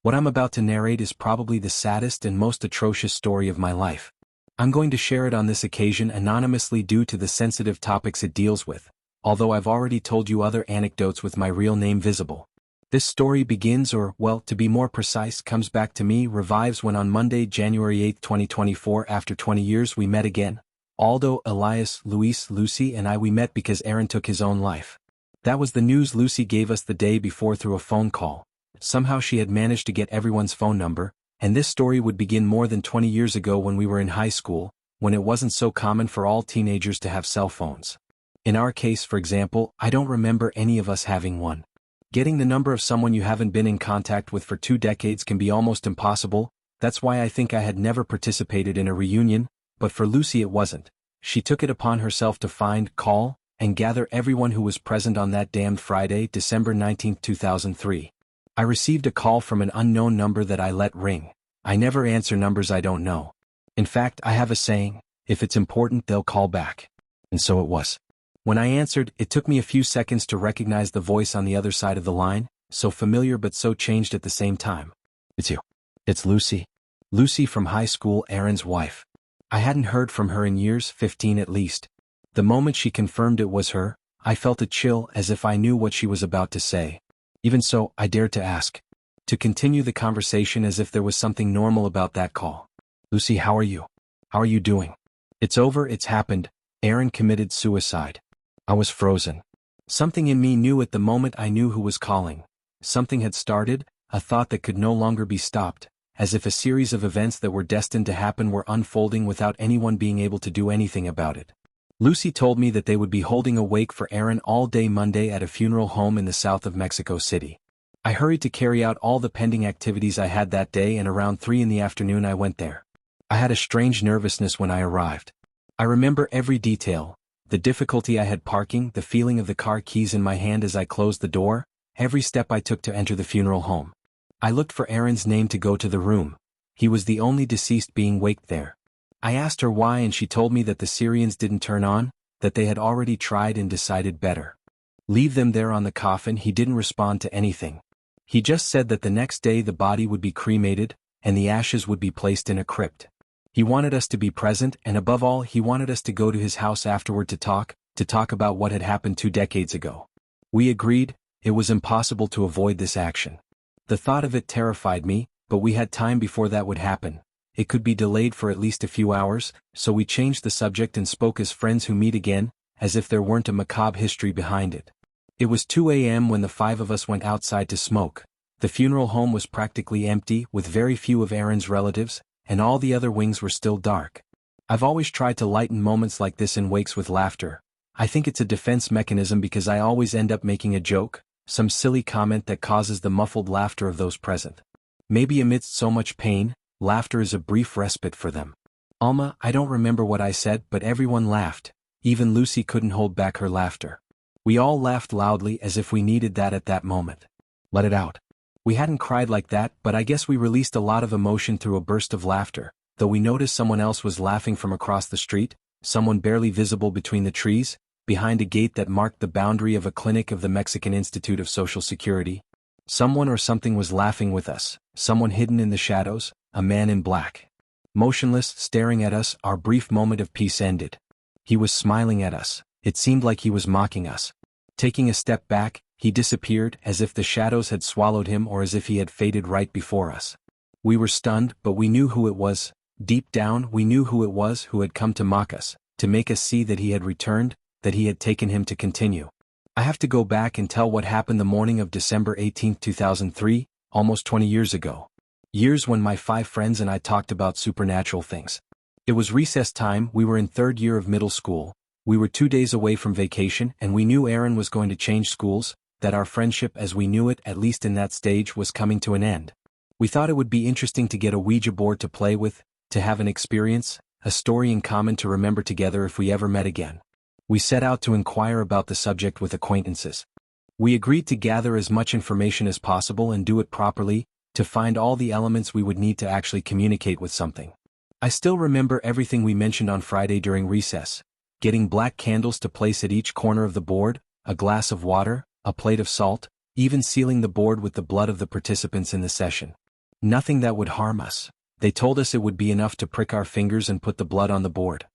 What I'm about to narrate is probably the saddest and most atrocious story of my life. I'm going to share it on this occasion anonymously due to the sensitive topics it deals with, although I've already told you other anecdotes with my real name visible. This story begins or, well, to be more precise, comes back to me, revives when on Monday, January 8, 2024, after 20 years we met again. Aldo, Elias, Luis, Lucy and we met because Aarón took his own life. That was the news Lucy gave us the day before through a phone call. Somehow she had managed to get everyone's phone number, and this story would begin more than 20 years ago when we were in high school, when it wasn't so common for all teenagers to have cell phones. In our case, for example, I don't remember any of us having one. Getting the number of someone you haven't been in contact with for 2 decades can be almost impossible. That's why I think I had never participated in a reunion, but for Lucy it wasn't. She took it upon herself to find, call, and gather everyone who was present on that damned Friday, December 19, 2003. I received a call from an unknown number that I let ring. I never answer numbers I don't know. In fact, I have a saying, if it's important they'll call back. And so it was. When I answered, it took me a few seconds to recognize the voice on the other side of the line, so familiar but so changed at the same time. It's you. It's Lucy. Lucy from high school, Aaron's wife. I hadn't heard from her in years, 15 at least. The moment she confirmed it was her, I felt a chill as if I knew what she was about to say. Even so, I dared to ask. To continue the conversation as if there was something normal about that call. Lucy, how are you? How are you doing? It's over, it's happened. Aarón committed suicide. I was frozen. Something in me knew at the moment I knew who was calling. Something had started, a thought that could no longer be stopped, as if a series of events that were destined to happen were unfolding without anyone being able to do anything about it. Lucy told me that they would be holding a wake for Aarón all day Monday at a funeral home in the south of Mexico City. I hurried to carry out all the pending activities I had that day, and around 3 in the afternoon I went there. I had a strange nervousness when I arrived. I remember every detail. The difficulty I had parking, the feeling of the car keys in my hand as I closed the door, every step I took to enter the funeral home. I looked for Aaron's name to go to the room. He was the only deceased being waked there. I asked her why and she told me that the Syrians didn't turn on, that they had already tried and decided better. Leave them there on the coffin. He didn't respond to anything. He just said that the next day the body would be cremated, and the ashes would be placed in a crypt. He wanted us to be present, and above all he wanted us to go to his house afterward to talk about what had happened 2 decades ago. We agreed. It was impossible to avoid this action. The thought of it terrified me, but we had time before that would happen. It could be delayed for at least a few hours, so we changed the subject and spoke as friends who meet again, as if there weren't a macabre history behind it. It was 2 a.m. when the 5 of us went outside to smoke. The funeral home was practically empty, with very few of Aaron's relatives, and all the other wings were still dark. I've always tried to lighten moments like this in wakes with laughter. I think it's a defense mechanism because I always end up making a joke, some silly comment that causes the muffled laughter of those present. Maybe amidst so much pain, laughter is a brief respite for them. Alma, I don't remember what I said, but everyone laughed. Even Lucy couldn't hold back her laughter. We all laughed loudly as if we needed that at that moment. Let it out. We hadn't cried like that, but I guess we released a lot of emotion through a burst of laughter, though we noticed someone else was laughing from across the street, someone barely visible between the trees, behind a gate that marked the boundary of a clinic of the Mexican Institute of Social Security. Someone or something was laughing with us, someone hidden in the shadows, a man in black. Motionless, staring at us, our brief moment of peace ended. He was smiling at us. It seemed like he was mocking us. Taking a step back, he disappeared, as if the shadows had swallowed him or as if he had faded right before us. We were stunned, but we knew who it was. Deep down, we knew who it was who had come to mock us, to make us see that he had returned, that he had taken him to continue. I have to go back and tell what happened the morning of December 18, 2003, almost 20 years ago. Years when my 5 friends and I talked about supernatural things. It was recess time, we were in 3rd year of middle school. We were 2 days away from vacation, and we knew Aarón was going to change schools, that our friendship as we knew it, at least in that stage, was coming to an end. We thought it would be interesting to get a Ouija board to play with, to have an experience, a story in common to remember together if we ever met again. We set out to inquire about the subject with acquaintances. We agreed to gather as much information as possible and do it properly, to find all the elements we would need to actually communicate with something. I still remember everything we mentioned on Friday during recess. Getting black candles to place at each corner of the board, a glass of water, a plate of salt, even sealing the board with the blood of the participants in the session. Nothing that would harm us. They told us it would be enough to prick our fingers and put the blood on the board.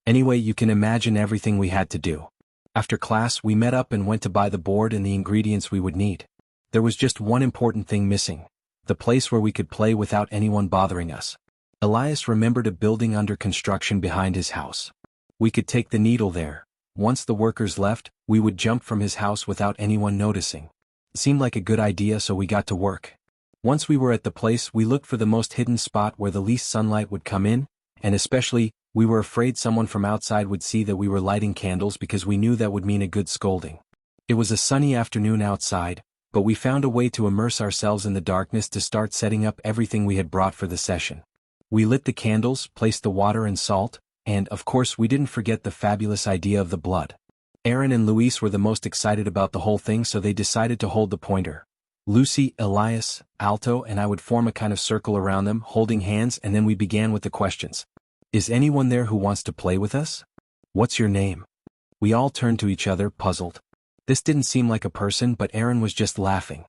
Anyway, you can imagine everything we had to do. After class, we met up and went to buy the board and the ingredients we would need. There was just one important thing missing: the place where we could play without anyone bothering us. Elias remembered a building under construction behind his house. We could take the needle there. Once the workers left, we would jump from his house without anyone noticing. It seemed like a good idea, so we got to work. Once we were at the place, we looked for the most hidden spot where the least sunlight would come in, and especially, we were afraid someone from outside would see that we were lighting candles because we knew that would mean a good scolding. It was a sunny afternoon outside, but we found a way to immerse ourselves in the darkness to start setting up everything we had brought for the session. We lit the candles, placed the water and salt, and, of course, we didn't forget the fabulous idea of the blood. Aarón and Luis were the most excited about the whole thing, so they decided to hold the pointer. Lucy, Elias, Alto and I would form a kind of circle around them, holding hands, and then we began with the questions. Is anyone there who wants to play with us? What's your name? We all turned to each other, puzzled. This didn't seem like a person, but Aarón was just laughing.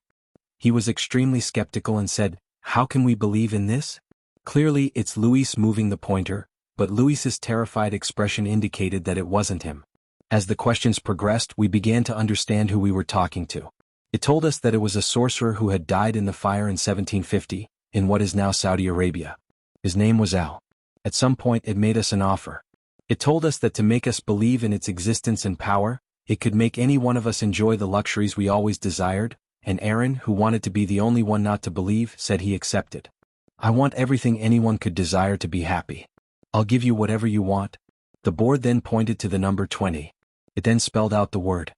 He was extremely skeptical and said, "How can we believe in this?" Clearly, it's Luis moving the pointer, but Luis's terrified expression indicated that it wasn't him. As the questions progressed, we began to understand who we were talking to. It told us that it was a sorcerer who had died in the fire in 1750, in what is now Saudi Arabia. His name was Al. At some point it made us an offer. It told us that to make us believe in its existence and power, it could make any one of us enjoy the luxuries we always desired, and Aarón, who wanted to be the only one not to believe, said he accepted. "I want everything anyone could desire to be happy. I'll give you whatever you want." The board then pointed to the number 20. It then spelled out the word.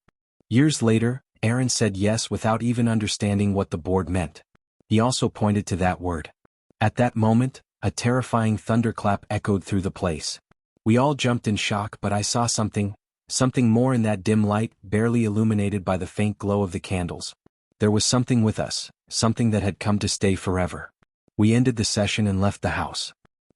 Years later, Aarón said yes without even understanding what the board meant. He also pointed to that word. At that moment, a terrifying thunderclap echoed through the place. We all jumped in shock, but I saw something more in that dim light, barely illuminated by the faint glow of the candles. There was something with us, something that had come to stay forever. We ended the session and left the house.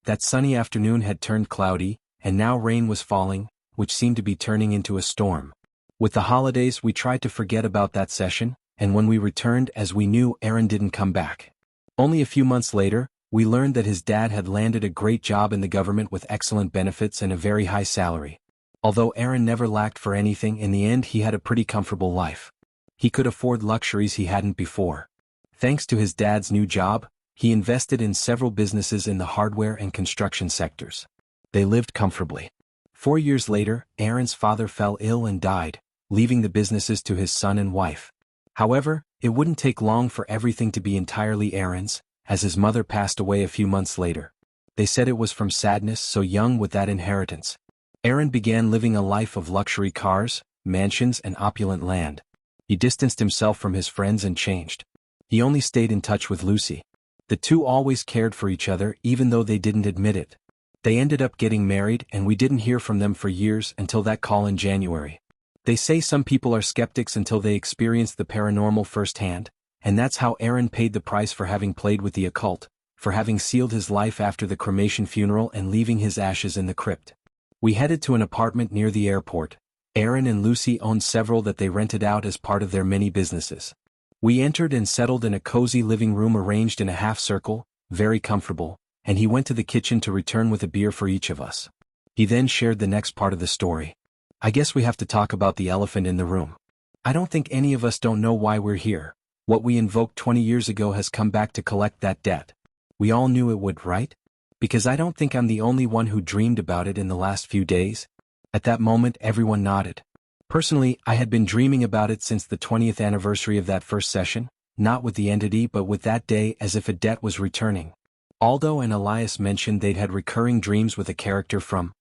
That sunny afternoon had turned cloudy, and now rain was falling, which seemed to be turning into a storm. With the holidays, we tried to forget about that session, and when we returned, as we knew, Aarón didn't come back. Only a few months later, we learned that his dad had landed a great job in the government with excellent benefits and a very high salary. Although Aarón never lacked for anything, in the end he had a pretty comfortable life. He could afford luxuries he hadn't before. Thanks to his dad's new job, he invested in several businesses in the hardware and construction sectors. They lived comfortably. 4 years later, Aaron's father fell ill and died, leaving the businesses to his son and wife. However, it wouldn't take long for everything to be entirely Aaron's, as his mother passed away a few months later. They said it was from sadness, so young with that inheritance. Aarón began living a life of luxury cars, mansions and opulent land. He distanced himself from his friends and changed. He only stayed in touch with Lucy. The two always cared for each other even though they didn't admit it. They ended up getting married and we didn't hear from them for years until that call in January. They say some people are skeptics until they experience the paranormal firsthand, and that's how Aarón paid the price for having played with the occult, for having sealed his life after the cremation funeral and leaving his ashes in the crypt. We headed to an apartment near the airport. Aarón and Lucy owned several that they rented out as part of their many businesses. We entered and settled in a cozy living room arranged in a half circle, very comfortable, and he went to the kitchen to return with a beer for each of us. He then shared the next part of the story. I guess we have to talk about the elephant in the room. I don't think any of us don't know why we're here. What we invoked 20 years ago has come back to collect that debt. We all knew it would, right? Because I don't think I'm the only one who dreamed about it in the last few days. At that moment, everyone nodded. Personally, I had been dreaming about it since the 20th anniversary of that first session, not with the entity but with that day as if a debt was returning. Aldo and Elias mentioned they'd had recurring dreams with a character from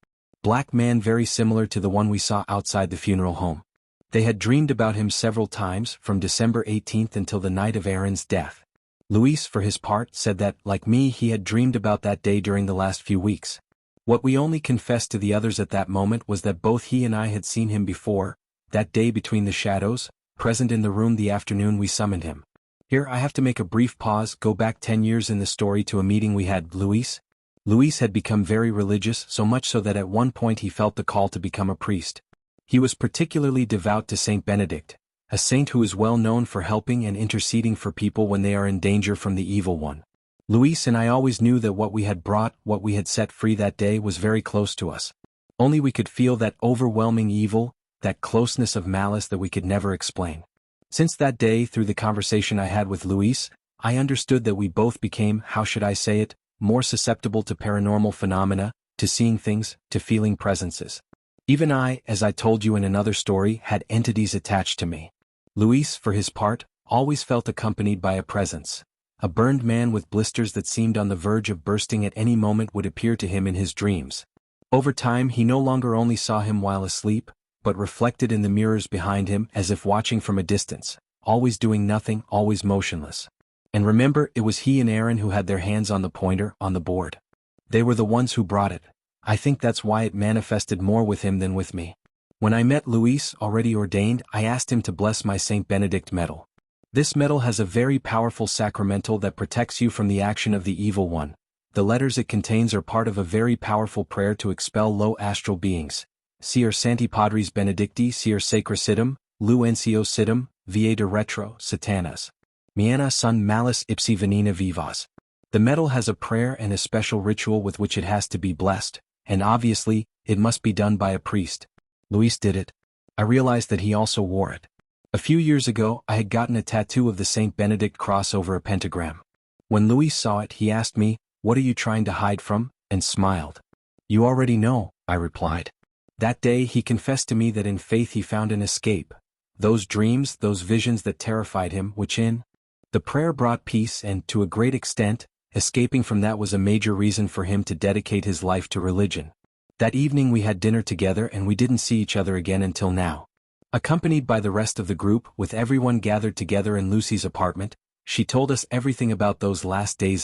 Black Man very similar to the one we saw outside the funeral home. They had dreamed about him several times, from December 18th until the night of Aaron's death. Luis, for his part, said that, like me, he had dreamed about that day during the last few weeks. What we only confessed to the others at that moment was that both he and I had seen him before, that day between the shadows, present in the room the afternoon we summoned him. Here I have to make a brief pause, go back 10 years in the story to a meeting we had. Luis had become very religious, so much so that at one point he felt the call to become a priest. He was particularly devout to Saint Benedict, a saint who is well known for helping and interceding for people when they are in danger from the evil one. Luis and I always knew that what we had brought, what we had set free that day was very close to us. Only we could feel that overwhelming evil, that closeness of malice that we could never explain. Since that day, through the conversation I had with Luis, I understood that we both became, how should I say it, more susceptible to paranormal phenomena, to seeing things, to feeling presences. Even I, as I told you in another story, had entities attached to me. Luis, for his part, always felt accompanied by a presence. A burned man with blisters that seemed on the verge of bursting at any moment would appear to him in his dreams. Over time he no longer only saw him while asleep, but reflected in the mirrors behind him as if watching from a distance, always doing nothing, always motionless. And remember, it was he and Aarón who had their hands on the pointer, on the board. They were the ones who brought it. I think that's why it manifested more with him than with me. When I met Luis, already ordained, I asked him to bless my Saint Benedict medal. This medal has a very powerful sacramental that protects you from the action of the evil one. The letters it contains are part of a very powerful prayer to expel low astral beings. Sier Santi Padres Benedicti Sier Sacra Sidum, Luencio Sidum, Vie de Retro, Satanas. Miana sun malis ipsi venina vivas. The medal has a prayer and a special ritual with which it has to be blessed, and obviously, it must be done by a priest. Luis did it. I realized that he also wore it. A few years ago, I had gotten a tattoo of the Saint Benedict cross over a pentagram. When Luis saw it, he asked me, "What are you trying to hide from?" and smiled. "You already know," I replied. That day he confessed to me that in faith he found an escape. Those dreams, those visions that terrified him, which in the prayer brought peace and, to a great extent, escaping from that was a major reason for him to dedicate his life to religion. That evening we had dinner together and we didn't see each other again until now. Accompanied by the rest of the group, with everyone gathered together in Lucy's apartment, she told us everything about those last days of